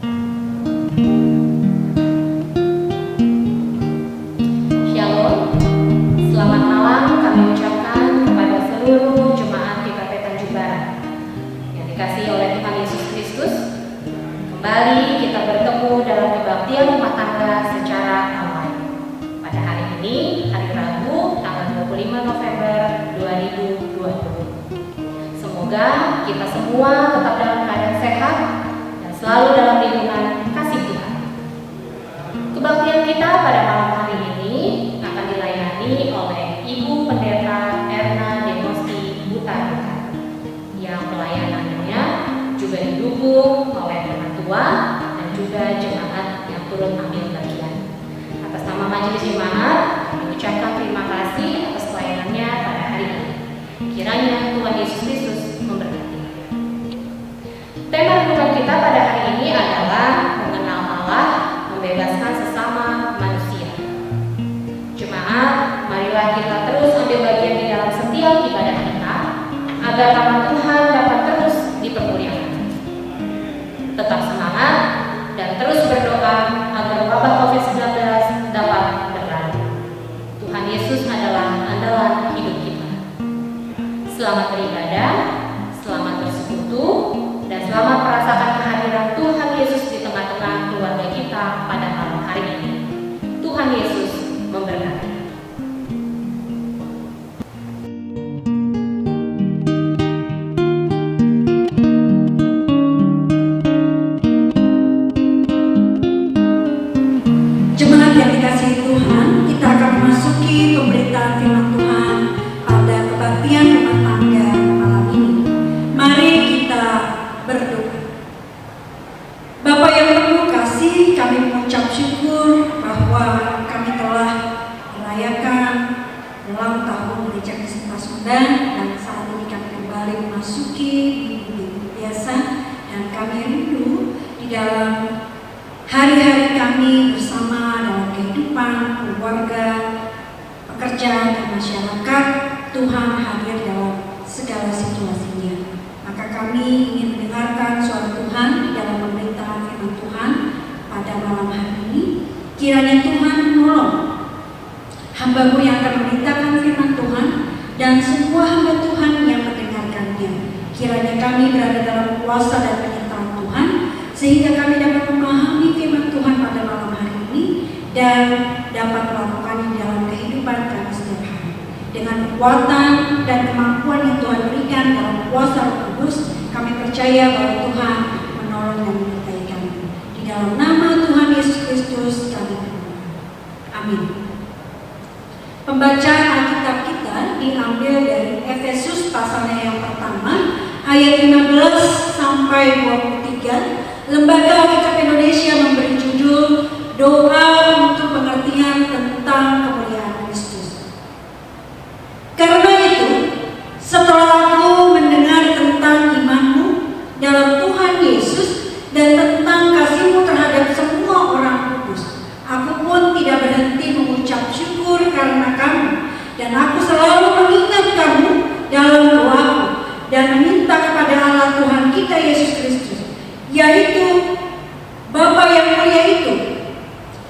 Shalom, selamat malam kami ucapkan kepada seluruh jemaat GKP Tanjung Barat yang dikasihi oleh Tuhan Yesus Kristus. Kembali kita bertemu dalam kebaktian rumah tangga secara online. Pada hari ini, hari Rabu, tanggal 25 November 2020. Semoga kita semua tetap dalam keadaan sehat dan selalu dalam lindungan kasih Tuhan. Kebaktian kita pada malam hari ini akan dilayani oleh Ibu Pendeta Erna Demosti Buta yang pelayanannya juga didukung oleh penatua dan juga jemaat yang turut ambil bagian. Atas nama Majelis Jemaat, kami ucapkan terima kasih atas pelayanannya pada hari ini. Kiranya Tuhan Yesus Kristus memberkati. Tema renungan kita pada hari ini adalah mengenal Allah, membebaskan sesama manusia. Jemaat, marilah kita terus ambil bagian di dalam setiap ibadah kita, agar nama Tuhan dapat terus dipermuliakan. Tetap semangat dan terus berdoa agar wabah COVID-19 dapat berlalu. Tuhan Yesus adalah andalan hidup kita. Selamat beribadah, selamat bersekutu, dan selamat merasakan kehadiran Tuhan Yesus di tengah-tengah keluarga kita pada malam hari ini. Tuhan Yesus memberkati. Jemaat yang dikasihi Tuhan, kita akan memasuki pemberitaan firman Tuhan pada kebaktian rumah tangga malam ini. Mari kita berdoa. Bapa yang penuh kasih, kami mengucap syukur bahwa kami telah merayakan ulang tahun Gereja Kristen Pasundan, dan saat ini kami kembali memasuki minggu biasa, dan kami rindu di dalam hari-hari kami bersama dalam kehidupan, keluarga, pekerjaan, dan masyarakat. Tuhan hadir dalam segala situasinya. Maka kami ingin mendengarkan suara Tuhan di dalam pemberitaan firman Tuhan pada malam hari ini. Kiranya Tuhan menolong hamba-Mu yang akan memberitakan firman Tuhan dan semua hamba Tuhan yang mendengarkannya. Kiranya kami berada dalam kuasa dan penyertaan Tuhan, sehingga kami dapat memahami firman Tuhan pada malam hari ini dan dapat melakukannya dalam kehidupan kami setiap hari. Dengan kekuatan dan kemampuan yang Tuhan berikan dalam kuasa Roh Kudus, kami percaya bahwa Tuhan menolong dan menyertai kami. Di dalam nama Tuhan Yesus Kristus kami berdoa. Amin. Pembacaan Alkitab kita diambil dari Efesus pasalnya yang pertama, ayat 15 sampai 23. Lembaga Alkitab Indonesia memberi judul Doa untuk Pengertian tentang Kemuliaan Kristus. Karena itu, setelah aku mendengar tentang iman-Mu dalam Tuhan Yesus dan tentang kasih-Mu terhadap semua orang kudus, aku pun tidak berhenti mengucap syukur karena kamu, dan aku selalu mengingat kamu dalam doaku dan meminta kepada Allah Tuhan kita Yesus Kristus, yaitu Bapa yang mulia itu,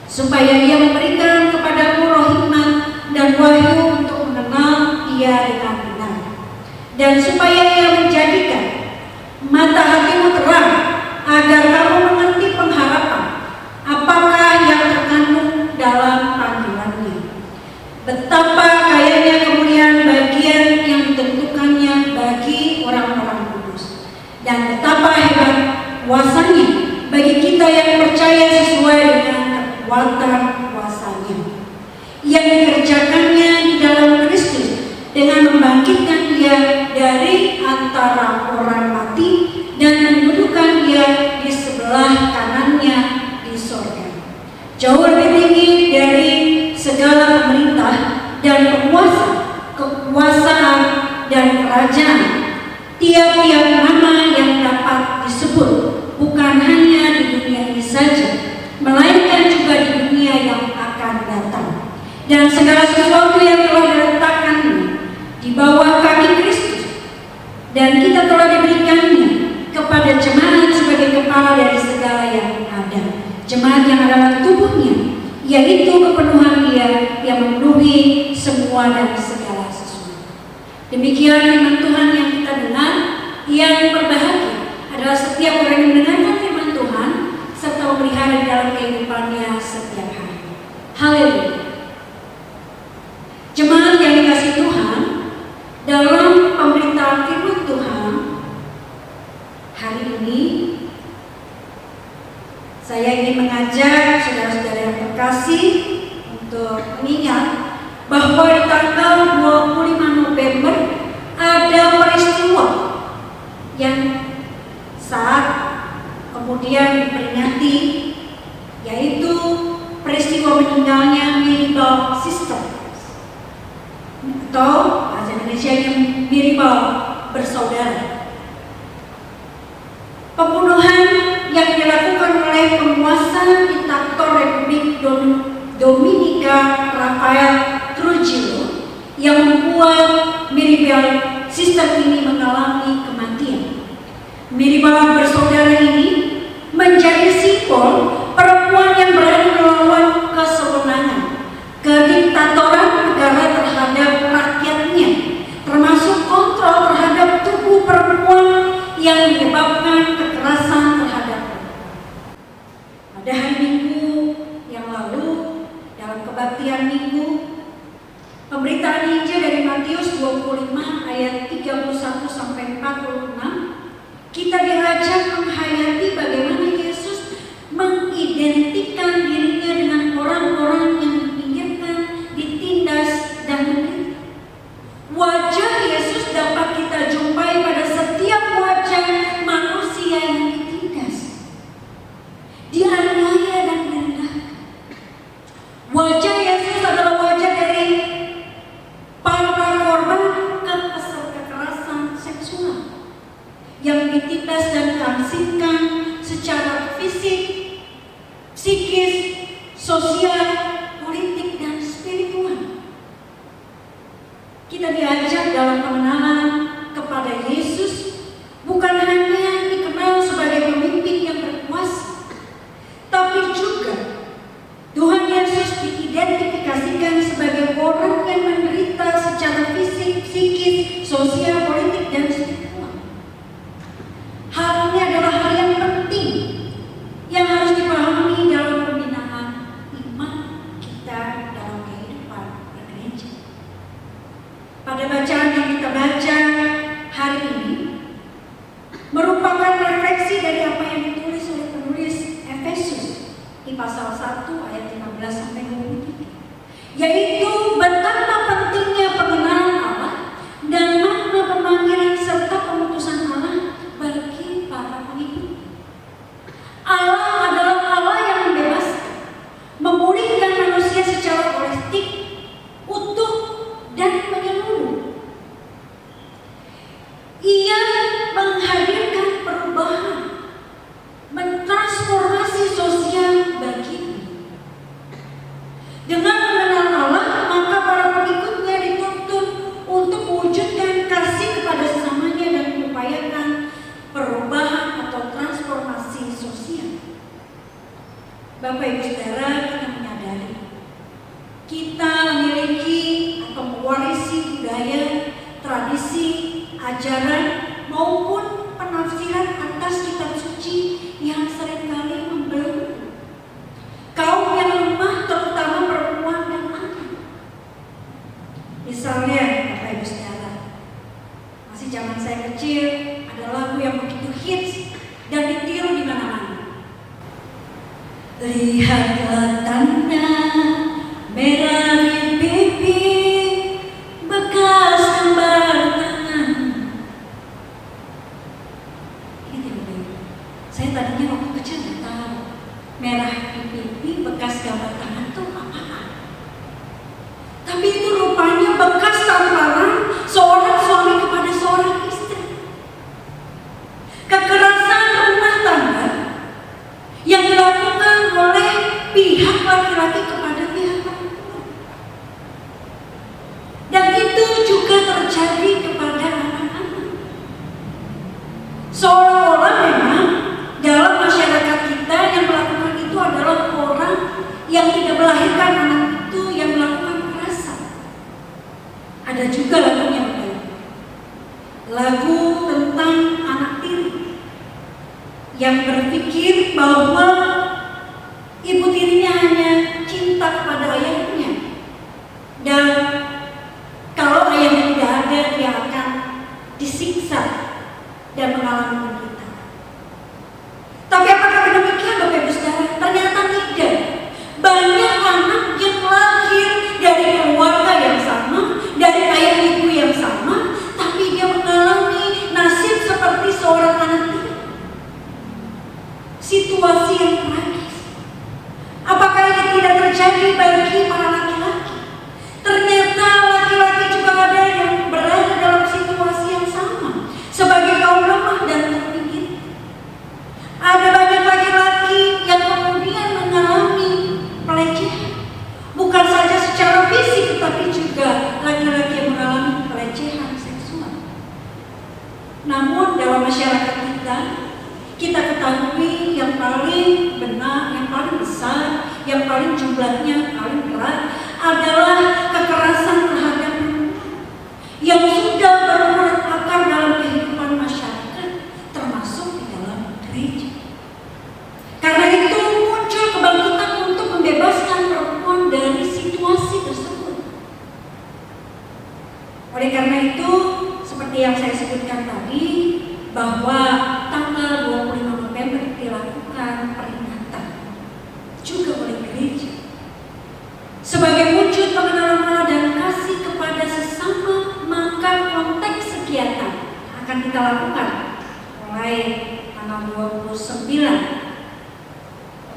supaya Ia memberikan kepadamu roh hikmat dan wahyu untuk mengenal Dia dengan benar, dan supaya Ia menjadikan mata hatimu terang, agar kamu mengerti pengharapan apakah yang terkandung dalam panggilan-Nya, betapa kayanya kemuliaan bagian yang ditentukannya bagi orang-orang kudus, dan betapa hebat kuasanya bagi kita yang percaya sesuai dengan kekuatan kuasanya yang dikerjakannya di dalam Kristus dengan membangkitkan Dia dari antara orang mati dan mendudukkan Dia di sebelah kanannya di sorga, jauh lebih tinggi dari segala pemerintah dan penguasa, kekuasaan dan kerajaan, tiap-tiap nama yang dapat disebut, bukan hanya di dunia ini saja, melainkan juga di dunia yang akan datang, dan segala sesuatu yang telah diletakkan di bawah kaki Kristus, dan kita telah diberikannya kepada jemaat sebagai kepala dari segala yang yaitu kepenuhan Dia yang memenuhi semua dan segala sesuatu. Demikian firman Tuhan yang kita dengar. Yang berbahagia adalah setiap orang yang mendengarkan firman Tuhan serta memelihara di dalam kehidupannya setiap hari. Haleluya. Jemaat yang dikasihi Tuhan, dalam pemberitaan firman Tuhan hari ini saya ingin mengajak saudara-saudara yang terkasih untuk mengingat bahwa di tanggal 25 November ada peristiwa yang saat kemudian diperingati, yaitu peristiwa meninggalnya Miribel Sister atau bahasa Indonesia yang Miribel bersaudara. Pembunuhan yang dilakukan oleh penguasa diktator Republik Dominika Rafael Trujillo yang membuat Miribel Sister ini mengalami kematian. Miribel bersaudara ini menjadi simbol perempuan yang berani melawan kesewenangan, kediktatoran negara terhadap rakyatnya, termasuk kontrol terhadap tubuh perempuan yang menyebabkan kekerasan terhadap perempuan. Pada hari Minggu yang lalu, dalam kebaktian Minggu, pemberitaan Injil dari Matius 25 ayat 31 sampai 46, kita diajak menghayati bagaimana Yesus mengidentikan dirinya dengan orang-orang yang dipinggirkan, ditindas, dan menderita. Wajah Yesus dapat kita jumpai pada setiap wajah manusia yang ditindas, dianiaya dan direndahkan. Wajah Yesus adalah wajah dari para korban kekerasan seksual yang ditindas dan diasingkan secara fisik, psikis, sosial, politik, dan spiritual. Kita diajak dalam pengenalan kepada Yesus bukan hanya dikenal sebagai pemimpin yang berkuasa, tapi juga Tuhan Yesus diidentifikasikan sebagai orang yang menderita secara fisik, psikis, sosial, politik, dan spiritual. Hal ini adalah hal yang penting yang harus dipahami dalam pembinaan iman kita dalam kehidupan bergereja. Pada bacaan yang kita baca hari ini merupakan refleksi dari apa yang ditulis oleh penulis Efesus di pasal 1 ayat 15 sampai 23, yaitu betapa pentingnya pengenalan Allah dan makna pemanggilan serta pemutusan Allah bagi para pengikut. Allah adalah Allah yang membebaskan, memulihkan manusia secara holistik, utuh, dan menyeluruh. Ia menghadirkan perubahan, mentransformasi sosial bagi. Dengan mengenal Allah, maka para pengikutnya dituntut untuk mewujudkan kasih kepada sesamanya dan mengupayakan perubahan atau transformasi sosial. Bapak Ibu Saudara, kita menyadari kita memiliki atau mewarisi budaya, tradisi, ajaran maupun penafsiran atas kitab suci yang seringkali membelenggu kaum yang lemah, terutama perempuan dan anak. Misalnya, Bapak Ibu Saudara, masih zaman saya kecil ada lagu yang begitu hits dan ditiru di mana-mana. Lihatlah tanda merah di pipi, bekas gambar tangan. Ini tidak. Saya tadinya waktu kecil nggak tahu merah di pipi, bekas gambar tangan itu apaan. Tapi itu rupanya bekas tamparan seorang suami kepada seorang istri. Kekerasan rumah tangga yang dilakukan oleh pihak laki-laki kepada pihak perempuan. Dan itu juga terjadi kepada anak-anak. Seolah-olah memang dalam masyarakat kita yang melakukan itu adalah orang yang tidak melahirkan berpikir bahwa ibu tirinya hanya cinta kepada ayahnya, dan kalau ayahnya tidak ada, dia akan disiksa dan mengalami penderitaan. Tapi apakah demikian, Bapak Ibu Saudara? Ternyata tidak. Banyak anak yang lahir dari keluarga yang sama, dari ayah ibu yang sama, tapi dia mengalami nasib seperti seorang anak tiri. Situasi yang tragis. Apakah ini tidak terjadi bagi para laki-laki? Ternyata laki-laki juga ada yang berada dalam situasi yang sama, sebagai kaum lemah dan terpinggir. Ada banyak laki-laki yang kemudian mengalami pelecehan, bukan saja secara fisik, tetapi juga laki-laki yang mengalami pelecehan seksual. Namun dalam masyarakat kita ketahui yang paling benar, yang paling besar, yang paling jumlahnya paling berat adalah kekerasan terhadap perempuan yang sudah berurat akar dalam kehidupan masyarakat, termasuk di dalam gereja. Karena itu muncul kebangkitan untuk membebaskan perempuan dari situasi tersebut. Oleh karena itu, seperti yang saya sebutkan tadi, bahwa tanggal 25 November dilakukan peringatan juga oleh gereja sebagai wujud pengenalan Allah dan kasih kepada sesama. Maka konteks kegiatan akan kita lakukan mulai tanggal 29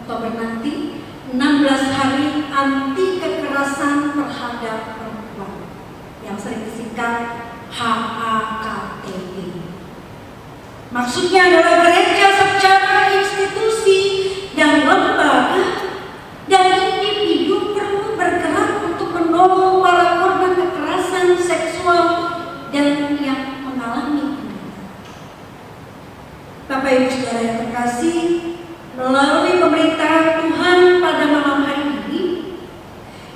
Oktober nanti, 16 hari anti kekerasan terhadap perempuan yang sering disingkat HAKTP. Maksudnya adalah gereja secara institusi dan lembaga dan individu perlu bergerak untuk menolong para korban kekerasan seksual dan yang mengalami penderitaan. Bapak Ibu Saudara yang terkasih, melalui pemerintahan Tuhan pada malam hari ini,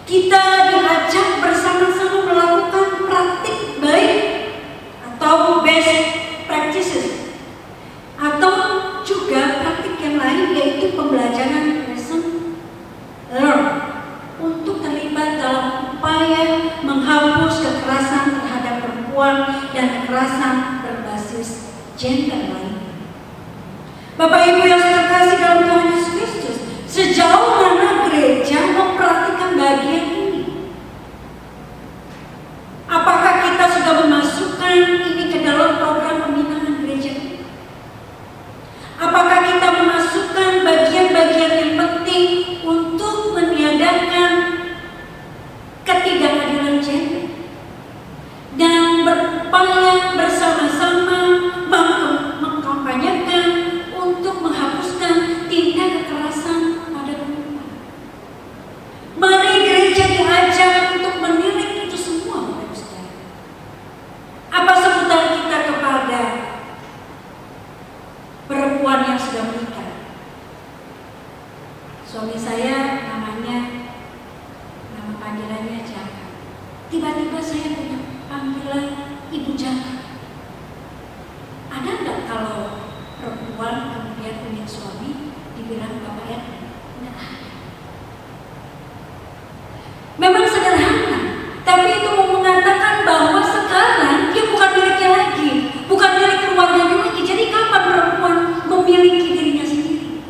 kita diajak bersama-sama melakukan praktik baik atau best practices, atau juga praktik yang lain, yaitu pembelajaran lesson learn, untuk terlibat dalam upaya menghapus kekerasan terhadap perempuan dan kekerasan berbasis gender lain. Bapak Ibu yang terkasih dalam Tuhan Yesus Kristus, sejauh mana gereja memperhatikan bagian ini? Apakah kita sudah memasukkan ini ke dalam program pembinaan gereja? Apakah kita memasukkan bagian-bagian yang penting untuk meniadakan ketidakadilan gender dan berupaya bersama-sama mengkampanyekan untuk menghapuskan tindak kekerasan pada perempuan? Mari gereja diajak untuk menilik itu semua, Bapak Ibu Saudara. Apa sebutan kita kepada perempuan yang sudah menikah? Suami saya namanya, nama panggilannya Jaka. Tiba-tiba saya punya panggilan Ibu Jaka. Ada enggak kalau perempuan kemudian punya suami dibilang Bapak ya? Enggak ada. Memang sederhana, tapi itu mau mengatakan bahwa sekarang dia bukan miliknya lagi, bukan milik keluarganya lagi. Jadi kapan perempuan memiliki dirinya sendiri?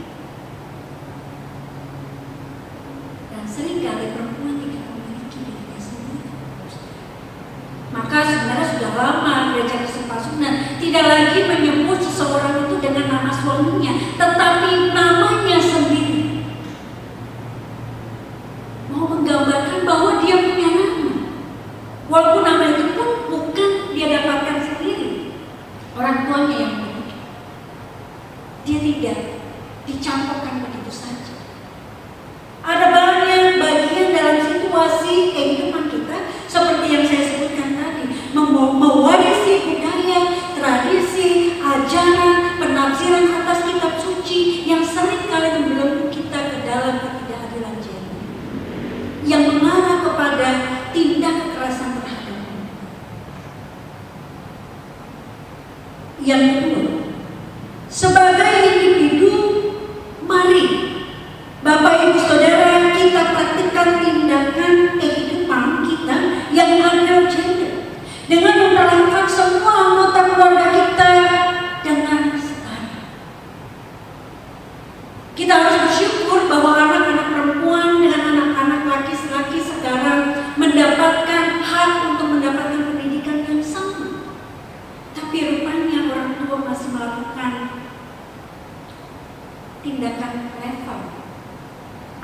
Dan seringkali perempuan tidak memiliki dirinya sendiri. Maka sebenarnya sudah lama gereja Kesempasunan tidak lagi menyebut seseorang itu dengan nama suaminya, tetapi namanya sendiri. Mau menggambarkan bahwa dia punya nama, walaupun nama itu pun bukan dia dapatkan sendiri, orang tuanya yang memiliki. Dia tidak dicampurkan begitu saja. Ada banyak bagian dalam situasi kehidupan kita, seperti yang saya sebutkan tadi, mewarisi budaya, tradisi, ajaran, penafsiran atas kitab suci yang sering kali membelenggu kita ke dalam ketidakadilan gender, yang mengarah kepada tindak kekerasan terhadap perempuan. Yang kedua, sebagai individu Kita harus bersyukur bahwa anak-anak perempuan dengan anak-anak laki-laki sekarang mendapatkan hak untuk mendapatkan pendidikan yang sama. Tapi rupanya orang tua masih melakukan tindakan level.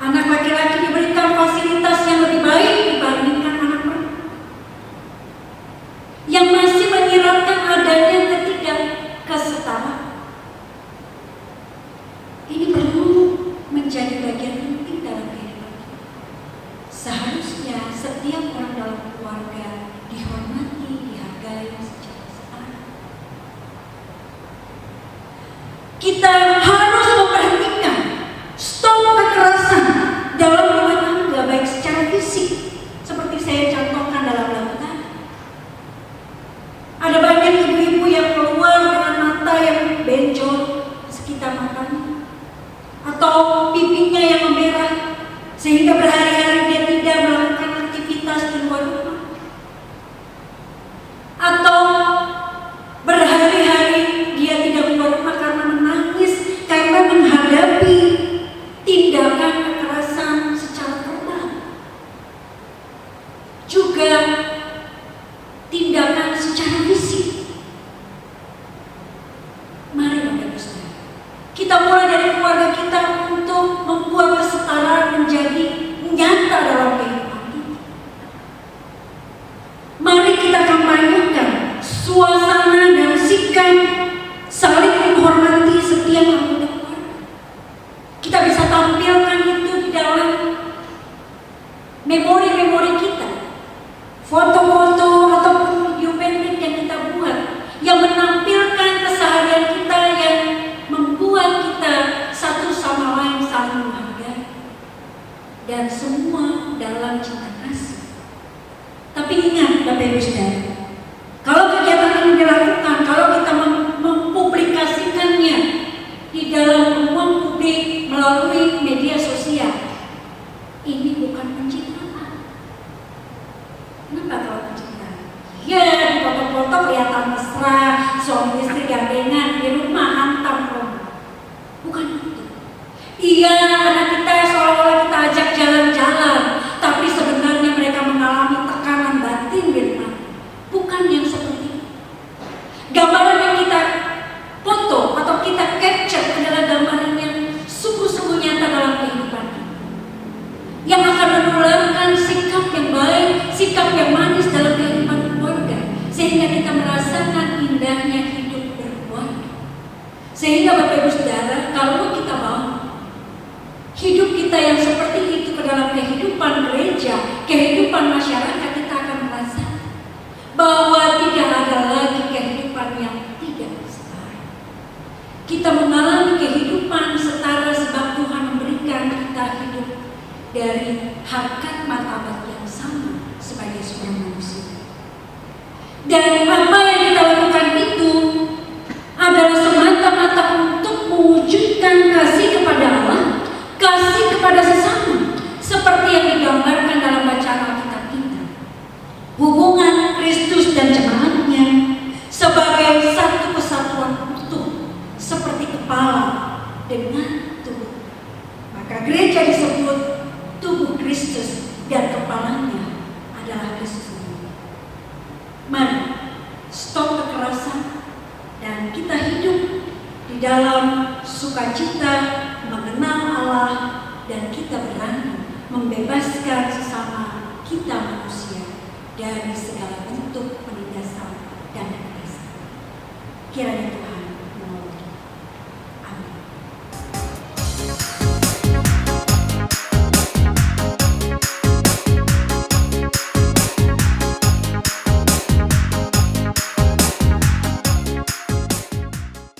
Anak laki-laki diberikan fasilitas yang lebih baik dibandingkan anak perempuan, yang masih menyiratkan adanya ketidakkesetaraan. Ini perlu menjadi bagian penting dalam kehidupan kita. Seharusnya setiap orang dalam keluarga dihormati, dihargai secara setara. Kita harus memperhatikan stop kekerasan dalam rumah tangga, baik secara fisik seperti saya contohkan dalam lagu tadi. Ada banyak ibu-ibu yang keluar dengan mata yang benjol sekitar matanya, atau pipinya yang memerah sehingga berhari-hari dia tidak melakukan aktivitas di luar rumah, atau berhari-hari dia tidak keluar rumah karena menangis, karena menghadapi tindakan kekerasan secara verbal, juga tindakan secara fisik. Mari Bapak Ibu Saudara, kita mulai dari keluarga kita untuk membuat kesetaraan menjadi nyata dalam kehidupan kita. Mari kita kampanyekan suasana dan sikap saling menghormati setiap anggota keluarga. Kita bisa tampilkan itu di dalam memori-memori kita, foto-foto ataupun video pendek yang kita buat, yang menampilkan keseharian kita, yang membuat kita satu sama lain saling menghargai, dan semua dalam cinta kasih. Tapi ingat Bapak Ibu Saudara, kalau kegiatan ini dilakukan, kalau kita mempublikasikannya di dalam ruang publik melalui media sosial, ini bukan pencitraan. Kenapa kalau pencitraan? Ya, di foto-foto kelihatan mesra, suami istri gandengan, di rumah hantam rumah. Bukan itu. Iya, anak kita seolah-olah kita ajak jalan-jalan, tapi sebenarnya mereka mengalami tekanan batin di rumah. Bukan yang seperti itu. Gambaran yang kita foto atau kita capture adalah gambaran yang sungguh-sungguh nyata dalam kehidupan kita, yang akan menularkan sikap yang baik, sikap yang manis dalam kehidupan keluarga, sehingga kita merasakan indahnya hidup berkeluarga. Sehingga Bapak Ibu Saudara, kalau kita mau hidup kita yang seperti itu ke dalam kehidupan gereja, kehidupan masyarakat, kita akan merasakan bahwa tidak ada lagi kehidupan yang tidak setara. Kita mengalami kehidupan setara sebab Tuhan memberikan kita hidup dari harkat martabat yang sama sebagai seorang manusia. Dan apa yang kita lakukan itu adalah semata-mata untuk mewujudkan kasih kepada Allah, kasih kepada sesama, seperti yang digambarkan dalam bacaan Alkitab kita. Hubungan Kristus dan jemaatnya sebagai satu kesatuan utuh, seperti kepala dengan tubuh. Maka gereja disebut tubuh Kristus dan kepalanya adalah Kristus. Mari stop kekerasan dan kita hidup di dalam sukacita mengenal Allah, dan kita berani membebaskan sesama kita manusia dari segala bentuk penindasan dan kekerasan. Kiranya